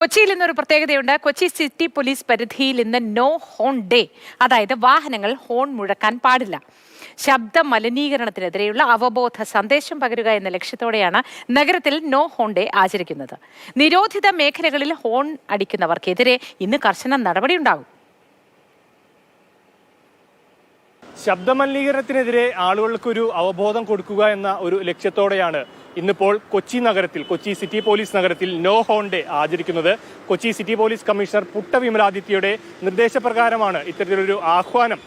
കൊച്ചിയിൽ ഇന്നൊരു പ്രത്യേകതയുണ്ട്. കൊച്ചി സിറ്റി പോലീസ് പരിധിയിൽ ഇന്ന് നോ ഹോൺ ഡേ, അതായത് വാഹനങ്ങൾ ഹോൺ മുഴക്കാൻ പാടില്ല. ശബ്ദ മലിനീകരണത്തിനെതിരെയുള്ള അവബോധ സന്ദേശം പകരുക എന്ന ലക്ഷ്യത്തോടെയാണ് നഗരത്തിൽ നോ ഹോൺ ഡേ ആചരിക്കുന്നത്. നിരോധിത മേഖലകളിൽ ഹോൺ അടിക്കുന്നവർക്കെതിരെ ഇന്ന് കർശന നടപടിയുണ്ടാകും. ശബ്ദമലിനീകരണത്തിനെതിരെ ആളുകൾക്കൊരു അവബോധം കൊടുക്കുക എന്ന ഒരു ലക്ഷ്യത്തോടെയാണ് ഇന്നിപ്പോൾ കൊച്ചി സിറ്റി പോലീസ് നഗരത്തിൽ നോ ഹോൺ ഡേ ആചരിക്കുന്നത്. Kochi city police commissioner Putta വിമലാദിത്യയുടെ നിർദ്ദേശപ്രകാരമാണ് ഇത്തരത്തിലൊരു ആഹ്വാനം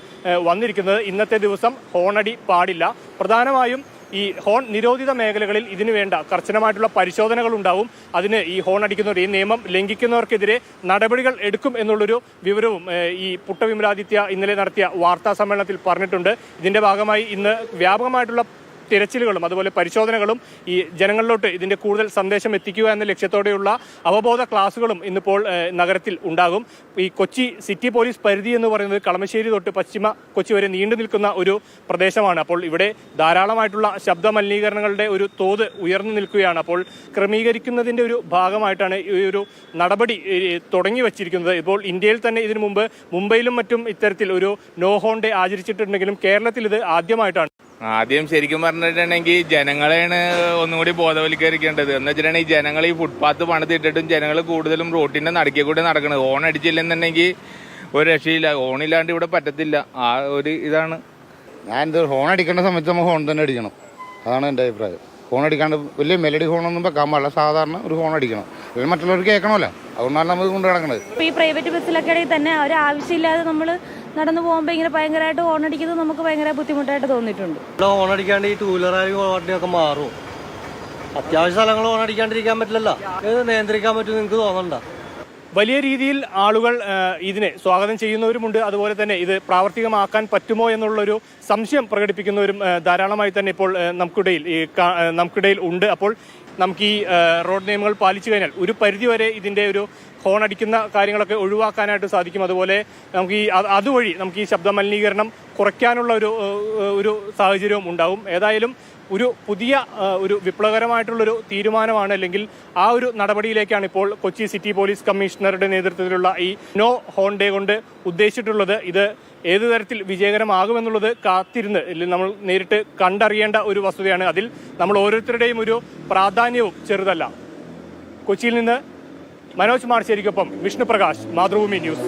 വന്നിരിക്കുന്നത്. ഇന്നത്തെ ദിവസം ഹോണടി പാടില്ല. പ്രധാനമായും ഈ ഹോൺ നിരോധിത മേഖലകളിൽ ഇതിനു വേണ്ട കർശനമായിട്ടുള്ള പരിശോധനകൾ ഉണ്ടാവും. അതിന് ഈ ഹോൺ അടിക്കുന്നവർ, ഈ നിയമം ലംഘിക്കുന്നവർക്കെതിരെ നടപടികൾ എടുക്കും എന്നുള്ളൊരു വിവരവും ഈ പുട്ട വിമലാദിത്യ ഇന്നലെ നടത്തിയ വാർത്താ സമ്മേളനത്തിൽ പറഞ്ഞിട്ടുണ്ട്. ഇതിന്റെ ഭാഗമായി ഇന്ന് വ്യാപകമായിട്ടുള്ള തിരച്ചിലുകളും അതുപോലെ പരിശോധനകളും ഈ ജനങ്ങളിലോട്ട് ഇതിന്റെ കൂടുതൽ സന്ദേശം എത്തിക്കുക എന്ന ലക്ഷ്യത്തോടെയുള്ള അവബോധ ക്ലാസുകളും ഇന്നിപ്പോൾ നഗരത്തിൽ ഉണ്ടാകും. ഈ കൊച്ചി സിറ്റി പോലീസ് പരിധി എന്ന് പറയുന്നത് കളമശ്ശേരി തൊട്ട് പശ്ചിമ കൊച്ചി വരെ നീണ്ടു നിൽക്കുന്ന ഒരു പ്രദേശമാണ്. അപ്പോൾ ഇവിടെ ധാരാളമായിട്ടുള്ള ശബ്ദ മലിനീകരണങ്ങളുടെ ഒരു തോത് ഉയർന്നു നിൽക്കുകയാണ്. അപ്പോൾ ക്രമീകരിക്കുന്നതിന്റെ ഒരു ഭാഗമായിട്ടാണ് ഈ ഒരു നടപടി തുടങ്ങി വച്ചിരിക്കുന്നത്. ഇപ്പോൾ ഇന്ത്യയിൽ തന്നെ ഇതിനു മുമ്പ് മുംബൈയിലും മറ്റും ഇത്തരത്തിൽ ഒരു നോ ഹോൺ ഡേ ആചരിച്ചിട്ടുണ്ടെങ്കിലും കേരളത്തിൽ ഇത് ആദ്യമായിട്ടാണ്. ആദ്യം ശരിക്കും പറഞ്ഞിട്ടുണ്ടെങ്കിൽ ജനങ്ങളെയാണ് ഒന്നും കൂടി ബോധവൽക്കരിക്കേണ്ടത്. എന്ന് വെച്ചിട്ടുണ്ടെങ്കിൽ ജനങ്ങൾ ഈ ഫുട്പാത്ത് പണിതിട്ടിട്ടും ജനങ്ങൾ കൂടുതലും റോട്ടിന്റെ നടുക്കിൽ കൂടെ നടക്കുന്നത്. ഹോൺ അടിച്ചില്ലെന്നുണ്ടെങ്കിൽ ഒരു രക്ഷയില്ല. ഹോണില്ലാണ്ട് ഇവിടെ പറ്റത്തില്ല. ആ ഒരു ഇതാണ്. ഞാൻ ഹോൺ അടിക്കേണ്ട സമയത്ത് നമ്മൾ ഹോൺ തന്നെ അടിക്കണം. അതാണ് എൻ്റെ അഭിപ്രായം. ഹോൺ അടിക്കാണ്ട് വലിയ മെലഡി ഹോണൊന്നും വെക്കാൻ പാടില്ല. സാധാരണ ഒരു ഹോൺ അടിക്കണം. അല്ലെങ്കിൽ മറ്റുള്ളവർക്ക് കേൾക്കണമല്ലോ. അതുകൊണ്ടാണ് നമ്മൾ കൊണ്ട് കിടക്കുന്നത്. ഈ പ്രൈവറ്റ് ബസ്സിലൊക്കെ ആണെങ്കിൽ തന്നെ ഒരു ആവശ്യമില്ലാതെ നമ്മൾ നടന്നു പോകുമ്പോൾ ഇങ്ങനെ ഭയങ്കരമായിട്ട് ഹോൺ അടിക്കുന്നത് നമുക്ക് ഭയങ്കര ബുദ്ധിമുട്ടായിട്ട് തോന്നിയിട്ടുണ്ട്. ഹോൺ അടിക്കാണ്ട് ഈ ടൂ വീലർ ഹോണടിയൊക്കെ മാറും. അത്യാവശ്യ സ്ഥലങ്ങൾ ഹോൺ അടിക്കാണ്ടിരിക്കാൻ പറ്റില്ലല്ലോ. ഇത് നിയന്ത്രിക്കാൻ പറ്റും നിങ്ങൾക്ക് തോന്നണ്ട. വലിയ രീതിയിൽ ആളുകൾ ഇതിനെ സ്വാഗതം ചെയ്യുന്നവരുമുണ്ട്. അതുപോലെ തന്നെ ഇത് പ്രാവർത്തികമാക്കാൻ പറ്റുമോ എന്നുള്ളൊരു സംശയം പ്രകടിപ്പിക്കുന്നവരും ധാരാളമായി തന്നെ ഇപ്പോൾ നമുക്കിടയിൽ ഉണ്ട്. അപ്പോൾ നമുക്ക് ഈ റോഡ് നിയമങ്ങൾ പാലിച്ചു കഴിഞ്ഞാൽ ഒരു പരിധിവരെ ഇതിൻ്റെ ഒരു ഹോൺ അടിക്കുന്ന കാര്യങ്ങളൊക്കെ ഒഴിവാക്കാനായിട്ട് സാധിക്കും. അതുപോലെ നമുക്ക് അതുവഴി നമുക്ക് ഈ ശബ്ദ മലിനീകരണം കുറയ്ക്കാനുള്ള ഒരു സാഹചര്യവും ഉണ്ടാവും. ഏതായാലും ഒരു പുതിയ ഒരു വിപ്ലവകരമായിട്ടുള്ളൊരു തീരുമാനമാണ്, അല്ലെങ്കിൽ ആ ഒരു നടപടിയിലേക്കാണ് ഇപ്പോൾ കൊച്ചി സിറ്റി പോലീസ് കമ്മീഷണറുടെ നേതൃത്വത്തിലുള്ള ഈ നോ ഹോൺ ഡേ കൊണ്ട് ഉദ്ദേശിച്ചിട്ടുള്ളത്. ഇത് ഏതു തരത്തിൽ വിജയകരമാകുമെന്നുള്ളത് കാത്തിരുന്ന് നമ്മൾ നേരിട്ട് കണ്ടറിയേണ്ട ഒരു വസ്തുതയാണ്. അതിൽ നമ്മൾ ഓരോരുത്തരുടെയും ഒരു പ്രാധാന്യവും ചെറുതല്ല. കൊച്ചിയിൽ നിന്ന് മനോജ് മാർശ്ശേരിക്കൊപ്പം വിഷ്ണുപ്രകാശ്, മാതൃഭൂമി ന്യൂസ്.